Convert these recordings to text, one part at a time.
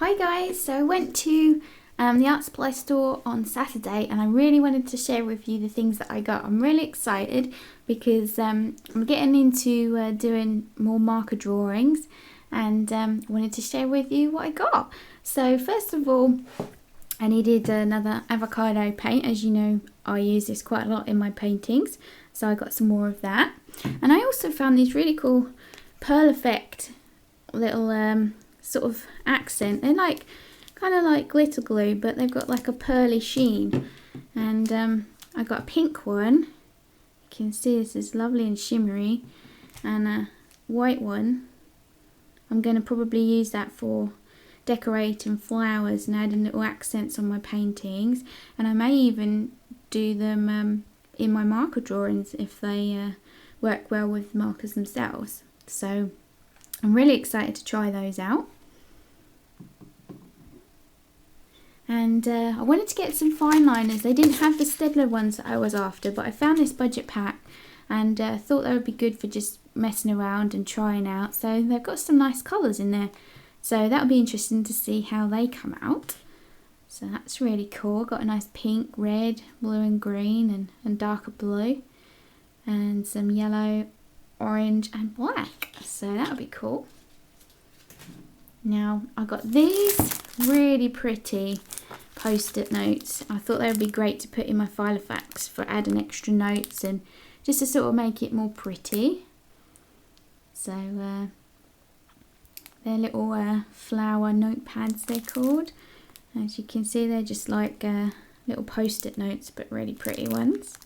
Hi guys, so I went to the art supply store on Saturday and I really wanted to share with you the things that I got. I'm really excited because I'm getting into doing more marker drawings and wanted to share with you what I got. So first of all, I needed another avocado paint. As you know, I use this quite a lot in my paintings, so I got some more of that. And I also found these really cool pearl effect little sort of accent. They're like kind of like glitter glue, but they've got like a pearly sheen. And I got a pink one. You can see this is lovely and shimmery, and a white one. I'm going to probably use that for decorating flowers and adding little accents on my paintings, and I may even do them in my marker drawings if they work well with markers themselves. So I'm really excited to try those out. And I wanted to get some Fineliners. They didn't have the Stedler ones that I was after, but I found this budget pack and thought they would be good for just messing around and trying out. So they've got some nice colours in there. So that'll be interesting to see how they come out. So that's really cool. Got a nice pink, red, blue and green and darker blue. And some yellow, orange and black. So that'll be cool. Now I got these really pretty post-it notes. I thought they would be great to put in my Filofax for adding extra notes and just to sort of make it more pretty. So they're little flower notepads, they're called. As you can see, they're just like little post-it notes, but really pretty ones.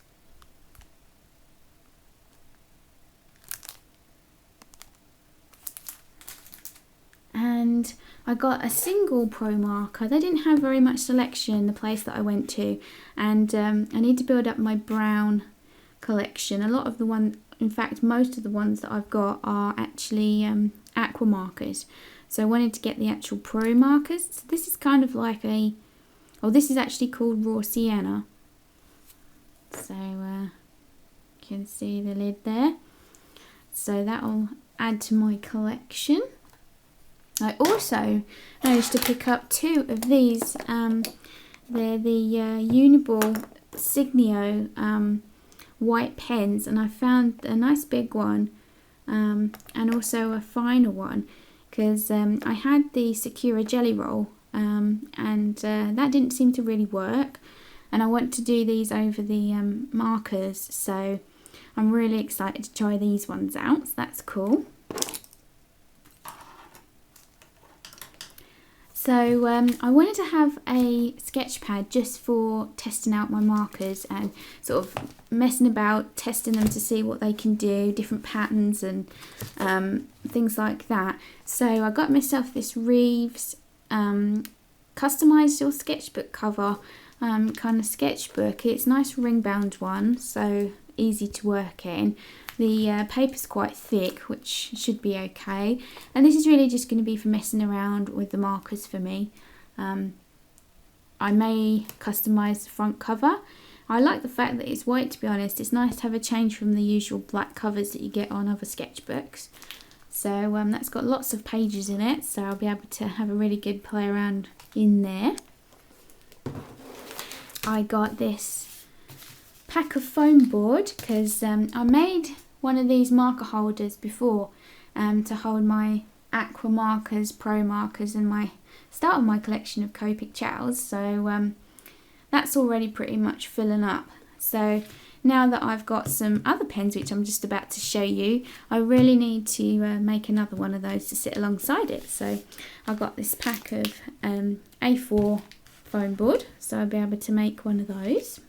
And I got a single pro marker. They didn't have very much selection in the place that I went to, and I need to build up my brown collection. A lot of the ones, in fact most of the ones that I've got are actually aqua markers. So I wanted to get the actual pro markers. So this is kind of like a, this is actually called raw sienna. So you can see the lid there. So that'll add to my collection. I also managed to pick up two of these. They're the Uniball Signio white pens, and I found a nice big one and also a finer one, because I had the Sakura Jelly Roll and that didn't seem to really work, and I want to do these over the markers, so I'm really excited to try these ones out. So that's cool. So I wanted to have a sketch pad just for testing out my markers and sort of messing about, testing them to see what they can do, different patterns and things like that. So I got myself this Reeves Customise Your Sketchbook cover kind of sketchbook. It's a nice ring bound one, so easy to work in. The paper's quite thick, which should be okay. And this is really just going to be for messing around with the markers for me. I may customise the front cover. I like the fact that it's white, to be honest. It's nice to have a change from the usual black covers that you get on other sketchbooks. So that's got lots of pages in it, so I'll be able to have a really good play around in there. I got this pack of foam board because I made one of these marker holders before to hold my aqua markers, pro markers and my start of my collection of Copic Chows. So that's already pretty much filling up. So now that I've got some other pens which I'm just about to show you, I really need to make another one of those to sit alongside it. So I got this pack of A4 foam board, so I'll be able to make one of those.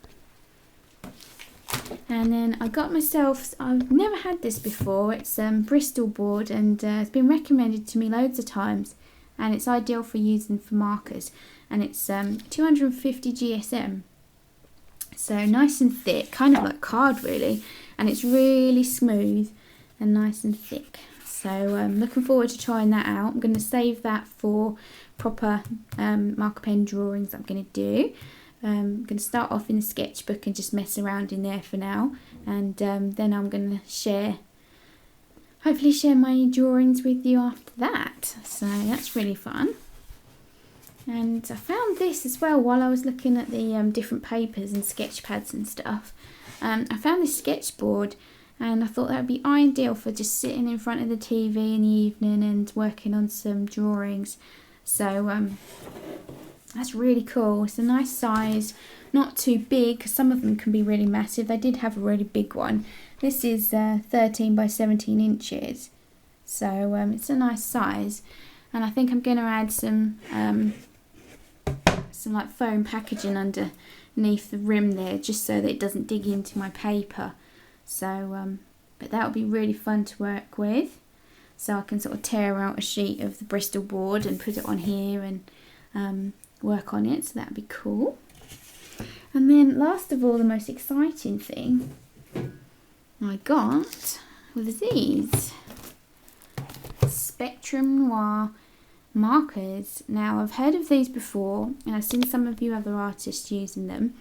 And then I got myself, I've never had this before, it's Bristol Board, and it's been recommended to me loads of times, and it's ideal for using for markers, and it's 250 GSM, so nice and thick, kind of like card really, and it's really smooth and nice and thick. So I'm looking forward to trying that out. I'm going to save that for proper marker pen drawings I'm going to do. I'm going to start off in the sketchbook and just mess around in there for now, and then I'm going to hopefully share my drawings with you after that. So that's really fun. And I found this as well while I was looking at the different papers and sketch pads and stuff. I found this sketchboard, and I thought that would be ideal for just sitting in front of the TV in the evening and working on some drawings. So that's really cool. It's a nice size, not too big, because some of them can be really massive. They did have a really big one. This is 13 by 17 inches, so it's a nice size. And I think I'm going to add some like foam packaging underneath the rim there, just so that it doesn't dig into my paper. So but that would be really fun to work with. So I can sort of tear out a sheet of the Bristol board and put it on here and work on it, so that would be cool. And then last of all, the most exciting thing I got was these Spectrum Noir markers. Now, I've heard of these before, and I've seen some of you other artists using them,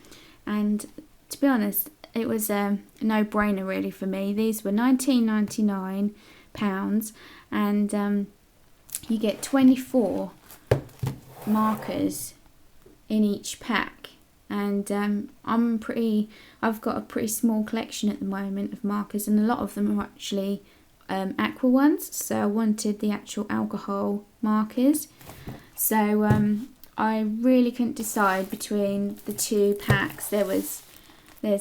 and to be honest, it was a no-brainer really for me. These were £19.99, and you get 24 markers in each pack. And I've got a pretty small collection at the moment of markers, and a lot of them are actually aqua ones, so I wanted the actual alcohol markers. So I really couldn't decide between the two packs. There's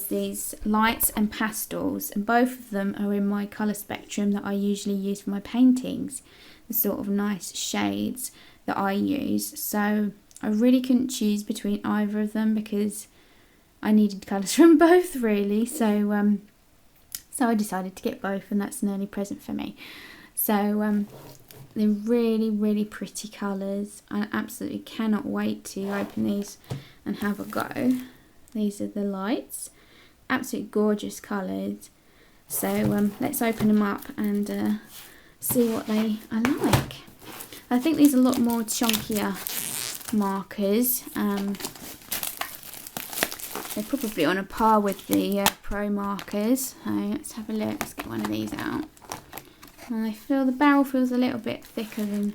these lights and pastels, and both of them are in my colour spectrum that I usually use for my paintings, the sort of nice shades that I use. So I really couldn't choose between either of them because I needed colours from both really. So I decided to get both, and that's an early present for me. So they're really, really pretty colours. I absolutely cannot wait to open these and have a go. These are the lights. Absolutely gorgeous colours. So let's open them up and see what they are like. I think these are a lot more chunkier markers. They're probably on a par with the Pro markers. So let's have a look. Let's get one of these out. And the barrel feels a little bit thicker than,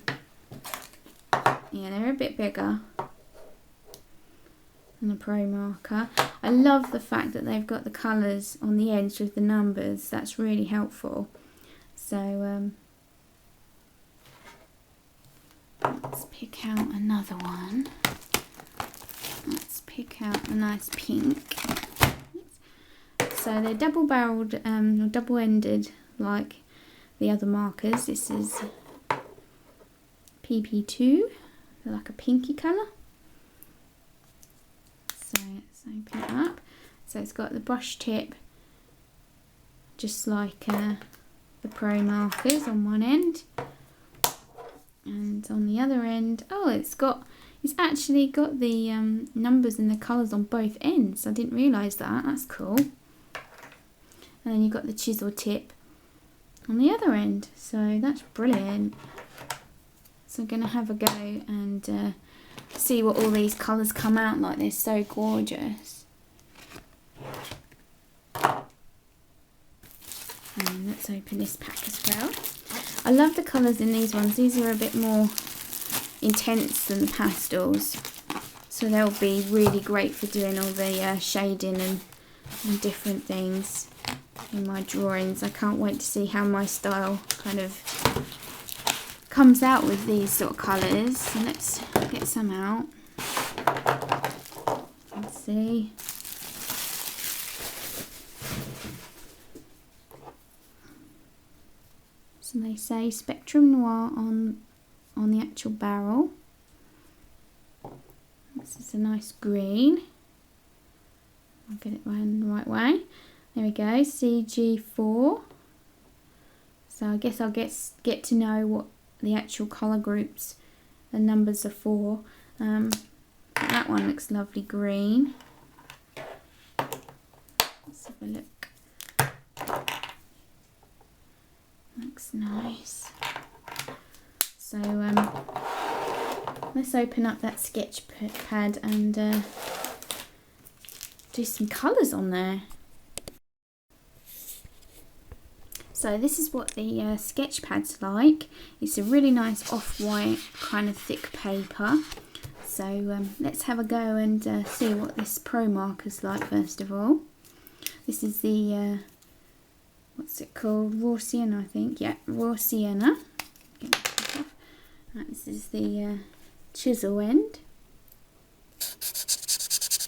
yeah, they're a bit bigger than the Pro marker. I love the fact that they've got the colours on the edge with the numbers. That's really helpful. So let's pick out another one. Let's pick out a nice pink. So they're double-barreled, or double-ended like the other markers. This is PP2, they're like a pinky colour. So let's open it up. So it's got the brush tip, just like the Pro markers on one end, and on the other end, it's actually got the numbers and the colours on both ends. I didn't realise that. That's cool. And then you've got the chisel tip on the other end. So that's brilliant. So I'm going to have a go and see what all these colours come out like. They're so gorgeous. And let's open this pack as well. I love the colours in these ones. These are a bit more intense than the pastels, so they'll be really great for doing all the shading and different things in my drawings. I can't wait to see how my style kind of comes out with these sort of colours. So let's get some out. Let's see. So they say Spectrum Noir on the actual barrel. This is a nice green. I'll get it round the right way. There we go, CG4. So I guess I'll get to know what the actual colour groups and numbers are for. That one looks lovely green. Let's have a look. Looks nice. So let's open up that sketch pad and do some colours on there. So this is what the sketch pad's like. It's a really nice off-white kind of thick paper. So let's have a go and see what this Pro Marker's like first of all. This is the, what's it called? Raw Sienna, I think. Yeah, Raw Sienna. Right, this is the chisel end.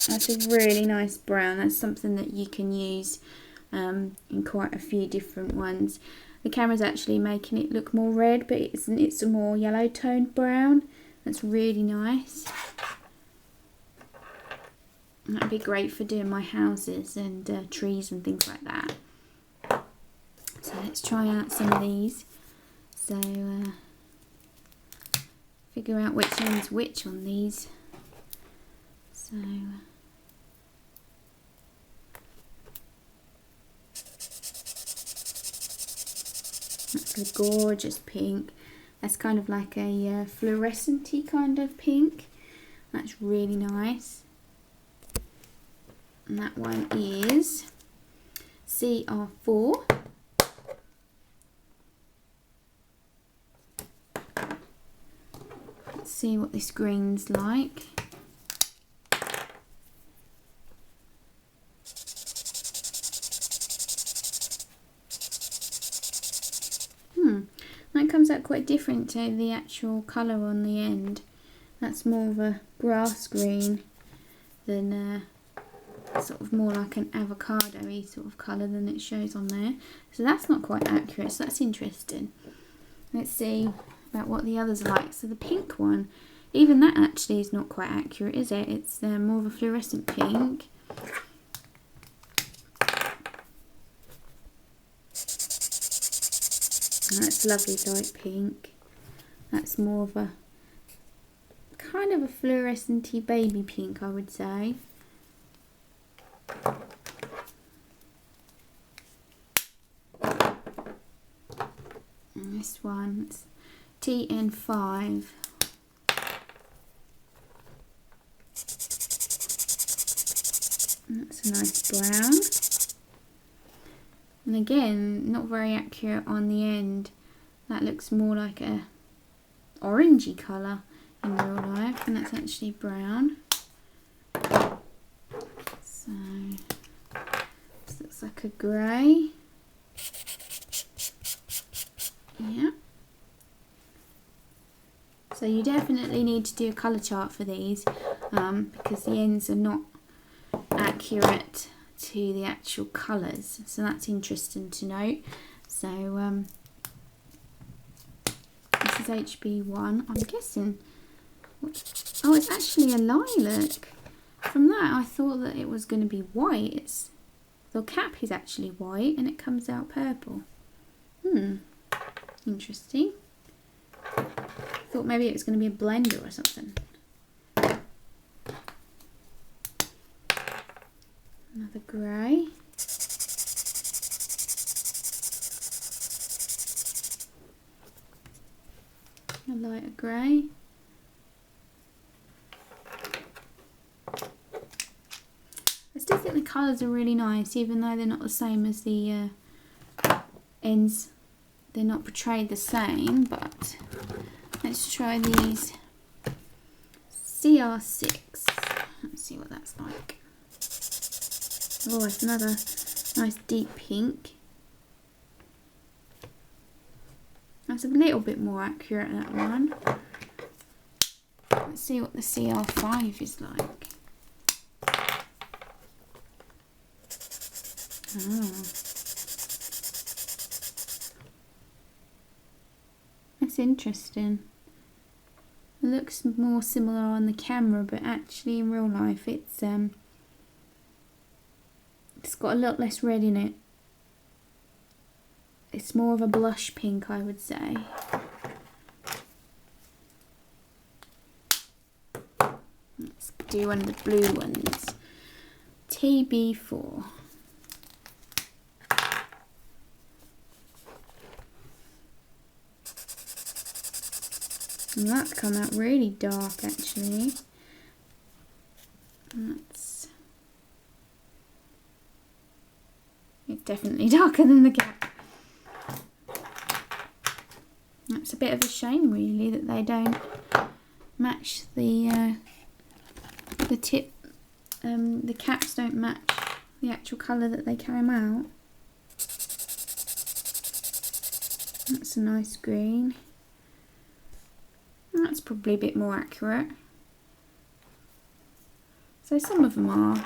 That's a really nice brown. That's something that you can use in quite a few different ones. The camera's actually making it look more red, but it's a more yellow toned brown. That's really nice. That'd be great for doing my houses and trees and things like that. So let's try out some of these. So figure out which one's which on these. So that's a gorgeous pink. That's kind of like a fluorescent-y kind of pink. That's really nice. And that one is CR4. Let's see what this green's like. That comes out quite different to the actual colour on the end. That's more of a grass green than sort of more like an avocado-y sort of colour than it shows on there. So that's not quite accurate, so that's interesting. Let's see about what the others are like. So the pink one, even that actually is not quite accurate, is it? It's more of a fluorescent pink. That's lovely light pink. That's more of a kind of a fluorescent-y baby pink, I would say. And this one's TN5. And that's a nice brown. And again, not very accurate on the end. That looks more like a orangey colour in real life, and that's actually brown. So this looks like a grey. Yeah. So you definitely need to do a colour chart for these because the ends are not accurate to the actual colours, so that's interesting to note. So this is HB1. I'm guessing, oh, it's actually a lilac. From that I thought that it was going to be white. The cap is actually white and it comes out purple. Interesting. Thought maybe it was going to be a blender or something. Another grey. A lighter grey. I still think the colours are really nice, even though they're not the same as the ends. They're not portrayed the same, but let's try these CR6. Let's see what that's like. Oh, it's another nice deep pink. That's a little bit more accurate, that one. Let's see what the CR5 is like. Oh. That's interesting. It looks more similar on the camera, but actually in real life it's got a lot less red in it. It's more of a blush pink, I would say. Let's do one of the blue ones. TB4. And that's come out really dark, actually. It's definitely darker than the gap. That's a bit of a shame, really, that they don't match the the tip, the caps don't match the actual colour that they came out. That's a nice green. That's probably a bit more accurate. So some of them are,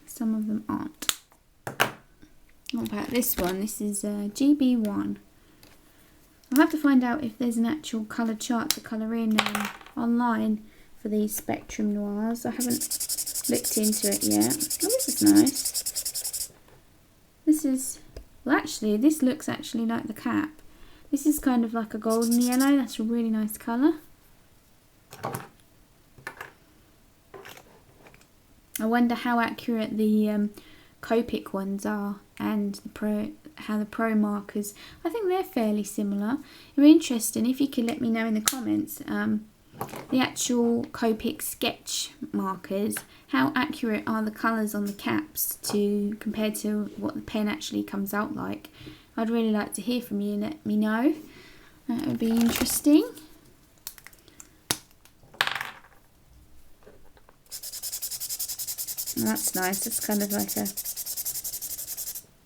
some of them aren't. What about this one? This is GB1. I'll have to find out if there's an actual colour chart to colour in online for these Spectrum Noirs. I haven't looked into it yet. Oh, this is nice. This is, well actually, this looks actually like the cap. This is kind of like a golden yellow. That's a really nice colour. I wonder how accurate the Copic ones are, and how the Pro markers. I think they're fairly similar. It'd be interesting if you could let me know in the comments the actual Copic sketch markers. How accurate are the colours on the caps compared to what the pen actually comes out like? I'd really like to hear from you and let me know. That would be interesting. That's nice. It's kind of like a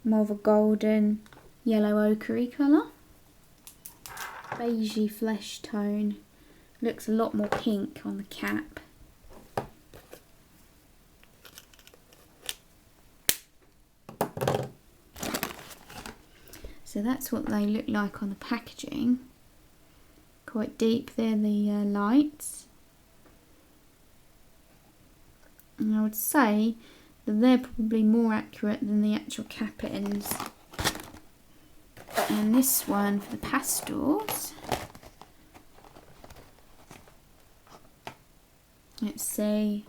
more of a golden yellow ochre colour. Beigey flesh tone. Looks a lot more pink on the cap. So that's what they look like on the packaging. Quite deep there, the lights. And I would say that they're probably more accurate than the actual cap ends. And this one for the pastels. Let's see.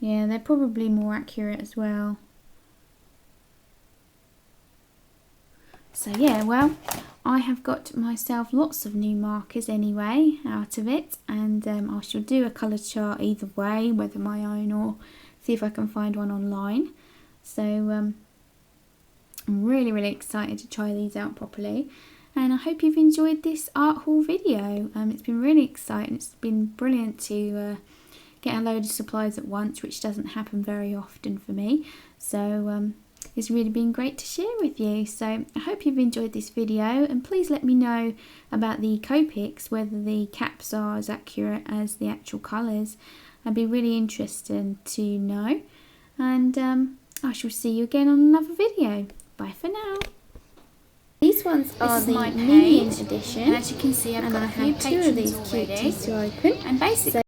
Yeah, they're probably more accurate as well. So yeah, well, I have got myself lots of new markers anyway out of it, and I shall do a colour chart either way, whether my own or see if I can find one online. So I'm really excited to try these out properly, and I hope you've enjoyed this art haul video. It's been really exciting. It's been brilliant to get a load of supplies at once, which doesn't happen very often for me. So it's really been great to share with you. So I hope you've enjoyed this video, and please let me know about the Copics, whether the caps are as accurate as the actual colours. I'd be really interested to know, and I shall see you again on another video. Bye for now. These ones are the mini edition, and as you can see I've got a few two of these cuties to open, and basically